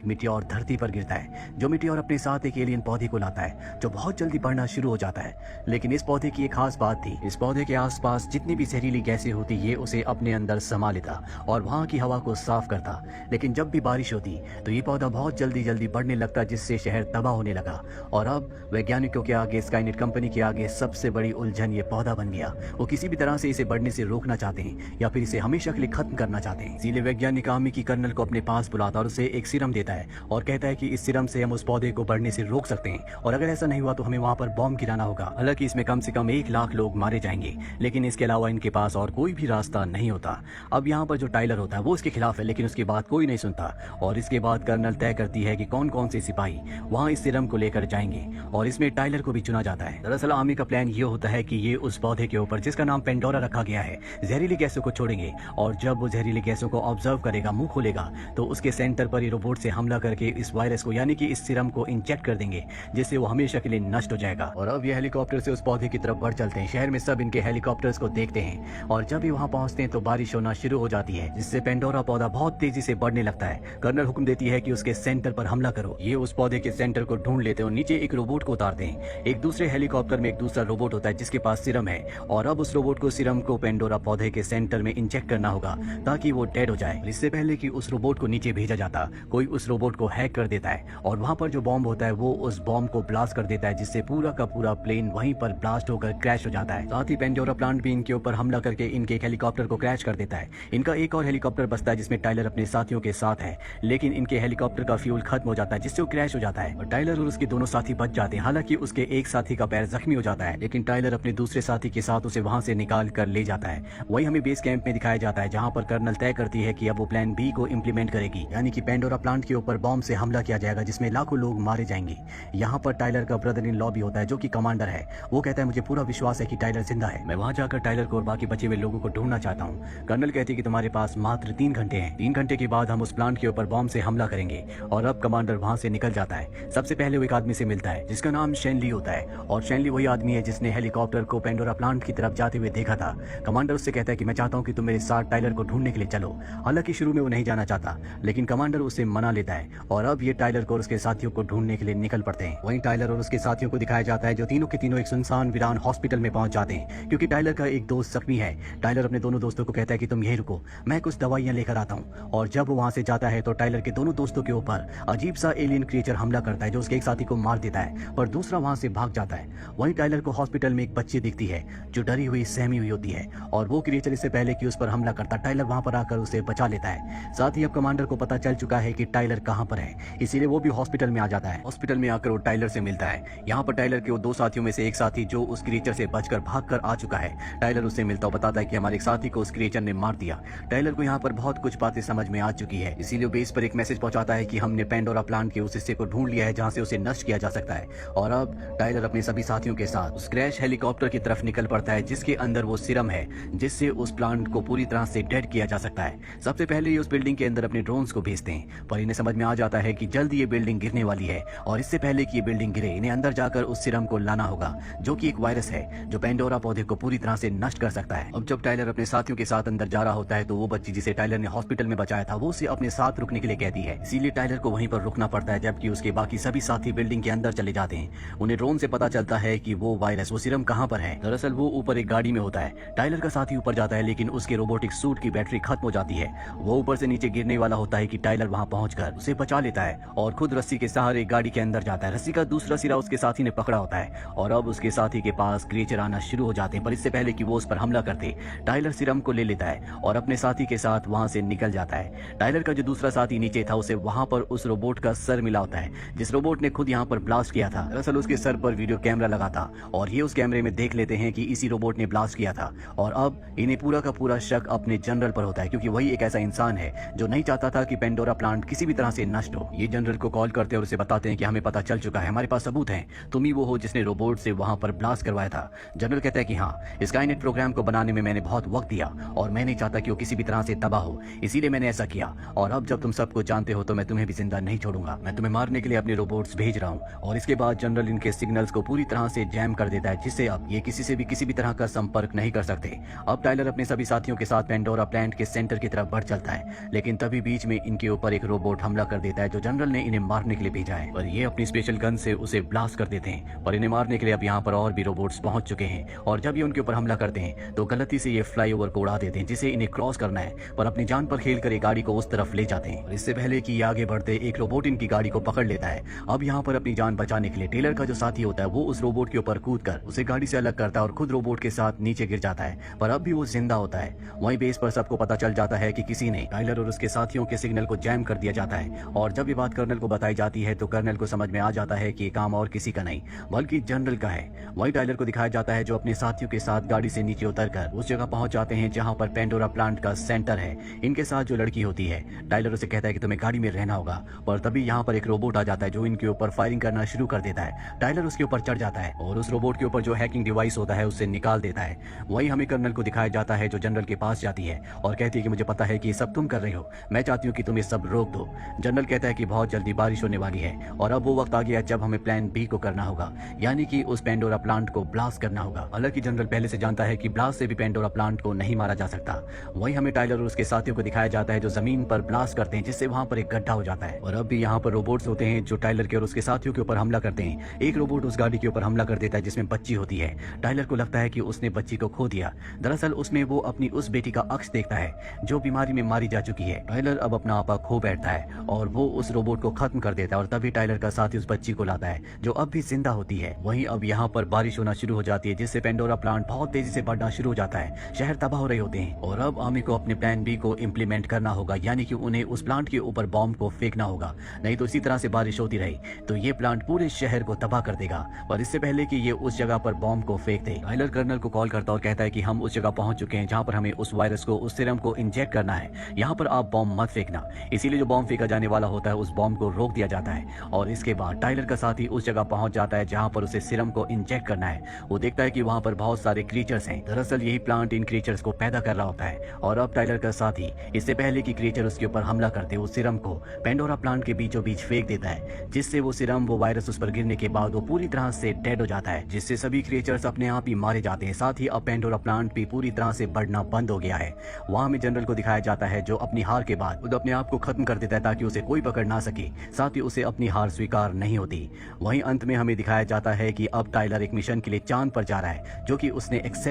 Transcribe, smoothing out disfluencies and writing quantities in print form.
एक मिट्योर धरती पर गिरता है। जो मिट्योर अपने साथ एक एलियन पौधे को लाता है जो बहुत जल्दी बढ़ना शुरू हो जाता है। लेकिन इस पौधे की एक खास बात थी, इस पौधे के आसपास जितनी भी जहरीली गैसें होती ये उसे अपने अंदर समा लेता और वहाँ की हवा को साफ करता। लेकिन जब भी बारिश होती तो ये पौधा बहुत जल्दी बढ़ने लगता, जिससे शहर तबाह होने लगा। और अब वैज्ञानिकों के आगे, स्काईनेट कंपनी के आगे सबसे बड़ी उलझन ये पौधा बन गया। वो किसी भी तरह से इसे बढ़ने से रोकना चाहते हैं या फिर इसे हमेशा के लिए खत्म करना चाहते हैं। इसीलिए वैज्ञानिक आर्मी की कर्नल को अपने पास बुलाता और उसे एक सीरम देता है और कहता है कि इस सीरम से हम उस पौधे को बढ़ने से रोक सकते हैं, और अगर ऐसा नहीं हुआ तो हमें वहाँ पर बॉम्ब गिराना होगा। हालांकि इसमें कम से कम 1 लाख लोग मारे जाएंगे, लेकिन इसके अलावा इनके पास और कोई भी रास्ता नहीं होता। अब यहाँ पर जो टाइलर होता है वो इसके खिलाफ है, लेकिन उसकी बात कोई नहीं सुनता। और इसके बाद कर्नल तय करती है कि कौन कौन से सिपाही वहाँ इस सीरम को लेकर जाएंगे, और इसमें टाइलर को भी चुना जाता है। दरअसल आर्मी का प्लान ये होता है कि ये उस पौधे के ऊपर, जिसका नाम पेंडोरा रखा गया है, जहरीली गैसों को छोड़ेंगे, और जब वो जहरीली गैसों को ऑब्जर्व करेगा, मुंह खोलेगा, तो उसके सेंटर पर ये रोबोट से हमला करके इस वायरस को, यानी कि इस सीरम को इंजेक्ट कर देंगे, जिससे वो हमेशा के लिए नष्ट हो जाएगा। और अब ये हेलीकॉप्टर से उस पौधे की तरफ बढ़ चलते हैं। शहर में सब इनके हेलीकॉप्टर्स को देखते हैं, और जब ये वहाँ पहुँचते हैं तो बारिश होना शुरू हो जाती है, जिससे पेंडोरा पौधा बहुत तेजी से बढ़ने लगता है। कर्नल हुक्म देती है कि उसके सेंटर पर हमला करो। ये उस पौधे के सेंटर को ढूंढ लेते हैं और नीचे एक रोबोट को उतारते हैं। एक दूसरे हेलीकॉप्टर में एक दूसरा रोबोट होता है जिसके पास सीरम है, और अब उस रोबोट को सीरम को पेंडोरा पौधे के सेंटर में इंजेक्ट करना होगा ताकि वो डेड हो जाए। इससे पहले कि उस रोबोट को नीचे भेजा जाता, कोई उस रोबोट को हैक कर देता है, और वहां पर जो बॉम्ब होता है वो उस बॉम्ब को ब्लास्ट कर देता है, जिससे पूरा का पूरा प्लेन वहीं पर ब्लास्ट होकर क्रैश हो जाता है। साथ ही पेंडोरा प्लांट भी इनके ऊपर हमला करके इनके हेलीकॉप्टर को क्रैश कर देता है। इनका एक और हेलीकॉप्टर बचता है जिसमें टाइलर अपने साथियों के साथ है, लेकिन इनके हेलीकॉप्टर का फ्यूल खत्म हो जाता है, जिससे वो क्रैश हो जाता है और टाइलर और उसके दोनों साथी बच जाते हैं। हालांकि उसके एक साथी का पैर जख्मी हो जाता है, लेकिन टाइलर अपने दूसरे साथी के साथ उसे वहां से निकाल कर ले जाता है। वही हमें बेस कैंप में दिखाया जाता है, जहां पर कर्नल तय करती है कि अब वो प्लान बी को इम्प्लीमेंट करेगी, यानी कि पेंडोरा प्लांट के ऊपर बॉम्ब से हमला किया जाएगा जिसमें लाखों लोग मारे जाएंगे। यहाँ पर टाइलर का ब्रदर इन लॉ भी होता है जो कि कमांडर है। वो कहता है मुझे पूरा विश्वास है कि टाइलर जिंदा है, मैं वहां जाकर टाइलर को और बाकी बचे हुए लोगों को ढूंढना चाहता हूँ। कर्नल कहती है कि तुम्हारे पास मात्र 3 घंटे हैं। 3 घंटे के बाद हम उस प्लांट के ऊपर बॉम्ब से हमला करेंगे। और अब कमांडर वहां से निकल जाता है। सबसे पहले वो एक आदमी से मिलता है जिसका नाम शेनली होता है, और शेनली वही आदमी है जिसने हेलीकॉप्टर को पेंडोरा प्लांट की तरफ जाते हुए देखा था। कमांडर उससे कहता है कि मैं चाहता हूँ कि तुम मेरे साथ टाइलर को ढूंढने के लिए चलो। हालांकि शुरू में वो नहीं जाना चाहता, लेकिन कमांडर उसे मना लेता है, और अब ये टाइलर को और उसके साथियों को ढूंढने के लिए निकल पड़ते हैं। वहीं टाइलर और उसके साथियों को दिखाया जाता है जो तीनों के तीनों एक सुनसान वीरान हॉस्पिटल में पहुंच जाते हैं, क्योंकि टाइलर का एक दोस्त जख्मी है। टाइलर अपने दोनों दोस्तों को कहता है कि तुम यहीं रुको, मैं कुछ दवाइयां लेकर आता हूं। और जब वो वहां से जाता है तो टाइलर के दोनों दोस्तों के ऊपर अजीब सा एलियन क्रिएचर हमला करता है जो उसके एक साथी को मार देता है, और दूसरा वहां से भाग जाता है। वहीं टाइलर को हॉस्पिटल में एक बच्ची दिखती है जो डरी हुई सहमी हुई होती है, और वो क्रिएचर इससे पहले कि उस पर हमला करता, टाइलर वहां पर आकर उसे बचा लेता है। साथ ही अब कमांडर को पता चल चुका है कि टाइलर कहां पर है, इसीलिए वो भी हॉस्पिटल में आ जाता है। हॉस्पिटल में आकर वो टाइलर से मिलता है। यहाँ पर टाइलर के वो 2 साथियों में से एक साथी जो उस क्रिएचर से बचकर भागकर आ चुका है, टाइलर उससे मिलता और बताता है कि हमारे एक साथी को उस क्रिएचर ने मार दिया। टाइलर को यहाँ पर बहुत कुछ बातें समझ में आ चुकी है, इसीलिए बेस पर एक मैसेज पहुंचाता है कि हमने पेंडोरा प्लांट के उस हिस्से को ढूंढ लिया है जहां से उसे नष्ट किया जा सकता है। और अब टाइलर अपने सभी साथियों के साथ उस क्रैश हेलीकॉप्टर की तरफ निकल पड़ता है जिसके अंदर वो सीरम है जिससे उस प्लांट को पूरी तरह से डेड किया जा सकता है। सबसे पहले ये उस बिल्डिंग के अंदर अपने ड्रोन्स को भेजते हैं, पर इन्हें समझ में आ जाता है कि जल्द ये बिल्डिंग गिरने वाली है, और इससे पहले कि ये बिल्डिंग गिरे इन्हें अंदर जाकर उस सीरम को लाना होगा, जो कि एक वायरस है जो पेंडोरा पौधे को पूरी तरह से नष्ट कर सकता है। अब जब टाइलर अपने साथियों के साथ अंदर जा रहा होता है तो वो बच्ची जिसे टाइलर ने हॉस्पिटल में बचाया था वो उसे अपने साथ रुकने के लिए कहती है, इसीलिए टाइलर को वहीं पर रुकना पड़ता है, जबकि उसके बाकी सभी साथी बिल्डिंग के अंदर चले जाते हैं। उन्हें ड्रोन से पता चलता है कि वो वायरस, वो सीरम कहां पर है। दरअसल वो ऊपर एक गाड़ी में होता है। टाइलर का साथी ऊपर जाता है, लेकिन उसके रोबोटिक सूट की बैटरी खत्म हो जाती है। वो ऊपर से नीचे गिरने वाला होता है कि टाइलर वहां पहुंचकर उसे बचा लेता है और खुद रस्सी के सहारे गाड़ी के अंदर जाता है। रस्सी का दूसरा सिरा उसके साथी ने पकड़ा होता है, और अब उसके साथी के पास क्रिएचर आना शुरू हो जाते हैं, पर इससे पहले कि वो उस पर हमला करते, टाइलर सीरम को ले लेता है और अपने साथी के साथ वहां से निकल जाता है। टाइलर का जो दूसरा साथी नीचे था उसे वहां पर उस रोबोट का सर मिला होता है जिस रोबोट ने खुद यहाँ पर ब्लास्ट किया था। दरअसल उसके सर पर वीडियो कैमरा लगा था, और ये उस कैमरे में देख लेते हैं कि इसी रोबोट ने ब्लास्ट किया था। और अब इन्हें पूरा का पूरा शक अपने जनरल पर होता है, क्योंकि वही एक ऐसा इंसान है जो नहीं चाहता था कि पेंडोरा प्लांट किसी भी तरह से नष्ट हो। ये जनरल को कॉल करते और उसे बताते हैं कि हमें पता चल चुका है, हमारे पास सबूत हैं, तुम ही वो हो जिसने रोबोट से वहां पर ब्लास्ट करवाया था। जनरल कहता है कि हाँ, स्काईनेट प्रोग्राम को बनाने में मैंने बहुत वक्त दिया और मैं नहीं चाहता कि वो किसी भी तरह से तबाह हो, इसीलिए मैंने ऐसा किया। और अब जब तुम सब कुछ जानते हो तो मैं तुम्हें भी जिंदा नहीं छोड़ूंगा, मैं तुम्हें मारने के लिए अपने रोबोट्स भेज रहा हूँ। और इसके बाद जनरल इनके सिग्नल्स को पूरी तरह से जैम कर देता है, जिससे अब ये किसी से भी किसी भी तरह का संपर्क नहीं कर सकते। अब टाइलर अपने सभी साथियों के साथ पेंडोरा प्लांट के सेंटर की तरफ बढ़ चलता है, लेकिन तभी बीच में इनके ऊपर एक रोबोट हमला हमला कर देता है जो जनरल ने इन्हें मारने के लिए भेजा है। पर ये अपनी स्पेशल गन से उसे ब्लास्ट कर देते हैं। पर इन्हें मारने के लिए अब यहाँ पर और भी रोबोट्स पहुंच चुके हैं और जब ये उनके ऊपर हमला करते हैं तो गलती से ये फ्लाईओवर को उड़ा देते हैं जिसे इन्हें क्रॉस करना है, पर अपनी जान पर खेल कर गाड़ी को उस तरफ ले जाते हैं। इससे पहले कि ये आगे बढ़ते एक रोबोट इनकी गाड़ी को पकड़ लेता है। अब यहाँ पर अपनी जान बचाने के लिए टेलर का जो साथी होता है वो उस रोबोट के ऊपर कूदकर उसे गाड़ी से अलग करता है और खुद रोबोट के साथ नीचे गिर जाता है, पर अब भी वो जिंदा होता है। वहीं बेस पर सबको पता चल जाता है कि किसी ने टाइलर और उसके साथियों के सिग्नल को जैम कर दिया जाता है और जब ये बात कर्नल को बताई जाती है तो कर्नल को समझ में आ जाता है कि ये काम और किसी का नहीं बल्कि जनरल का है। वहीं टाइलर को दिखाया जाता है जो अपने साथियों के साथ गाड़ी से नीचे उतरकर उस जगह पहुंच जाते हैं जहां पर पेंडोरा प्लांट का सेंटर है। इनके साथ जो लड़की होती है, टाइलर उसे कहता है कि तुम्हें गाड़ी में रहना होगा, पर तभी यहाँ पर एक रोबोट आ जाता है जो इनके ऊपर फायरिंग करना शुरू कर देता है। टाइलर उसके ऊपर चढ़ जाता है और उस रोबोट के ऊपर जो हैकिंग डिवाइस होता है उससे निकाल देता है। वहीं हमें कर्नल को दिखाया जाता है जो जनरल के पास जाती है और कहती है कि मुझे पता है कि ये सब तुम कर रहे हो, मैं चाहती हूँ कि तुम ये सब रोक दो। जनरल कहता है कि बहुत जल्दी बारिश होने वाली है और अब वो वक्त आ गया जब हमें प्लान बी को करना होगा, यानी कि उस पेंडोरा प्लांट को ब्लास्ट करना होगा। हालांकि जनरल पहले से जानता है कि ब्लास्ट से भी पेंडोरा प्लांट को नहीं मारा जा सकता। वहीं हमें टाइलर और उसके साथियों को दिखाया जाता है जो जमीन पर ब्लास्ट करते हैं जिससे वहां पर एक गड्ढा हो जाता है। और अब भी यहाँ पर रोबोट्स होते हैं जो टाइलर के और उसके साथियों के ऊपर हमला करते हैं। एक रोबोट उस गाड़ी के ऊपर हमला कर देता है जिसमें बच्ची होती है। टाइलर को लगता है कि उसने बच्ची को खो दिया, दरअसल उसमें वो अपनी उस बेटी का अक्स देखता है जो बीमारी में मारी जा चुकी है। टाइलर अब अपना आपा खो बैठता है और वो उस रोबोट को खत्म कर देता है और तभी टाइलर का साथी उस बच्ची को लाता है जो अब भी जिंदा होती है। वहीं अब यहाँ पर बारिश होना शुरू हो जाती है जिससे पेंडोरा प्लांट बहुत तेजी से बढ़ना शुरू हो जाता है। शहर तबाह हो रहे होते हैं और अब आमी को अपने प्लान बी को इम्प्लीमेंट करना होगा, यानी कि उन्हें उस प्लांट के ऊपर बॉम्ब को फेंकना होगा, नहीं तो इसी तरह से बारिश होती रही तो ये प्लांट पूरे शहर को तबाह कर देगा। और इससे पहले कि ये उस जगह पर बॉम्ब को फेंक दे, टाइलर कर्नल को कॉल करता और कहता है कि हम उस जगह पहुंच चुके हैं जहां पर हमें उस वायरस को, उस सीरम को इंजेक्ट करना है। यहाँ पर आप बॉम्ब मत फेंकना। इसीलिए जो बॉम्ब फेंका जाने वाला होता है उस बॉम्ब को रोक दिया जाता है और इसके बाद टाइलर का साथी उस जगह पहुंच जाता है जहां पर उसे सीरम को इंजेक्ट करना है। वो देखता है कि वहां पर बहुत सारे क्रीचर्स हैं, दरअसल यही प्लांट इन क्रीचर्स को पैदा कर रहा होता है। और अब टाइलर का साथी इससे पहले कि क्रीचर उसके ऊपर हमला करते उस सीरम को पेंडोरा प्लांट के बीचों बीच फेंक देता है, जिससे वो सीरम, वो वायरस उस पर गिरने के बाद वो पूरी तरह से डेड हो जाता है, जिससे सभी क्रीचर्स अपने आप ही मारे जाते हैं। साथ ही अब पेंडोरा प्लांट भी पूरी तरह से बढ़ना बंद हो गया है। वहां में जनरल को दिखाया जाता है जो अपनी हार के बाद खुद अपने आप को खत्म कर देता है ताकि उसे कोई पकड़ ना सके, साथ ही उसे अपनी हार स्वीकार नहीं होती। वहीं अंत में हमें दिखाया जाता है कि अब टाइलर एक मिशन के लिए चांद पर जा रहा है जो कि उसने एक्सेप्ट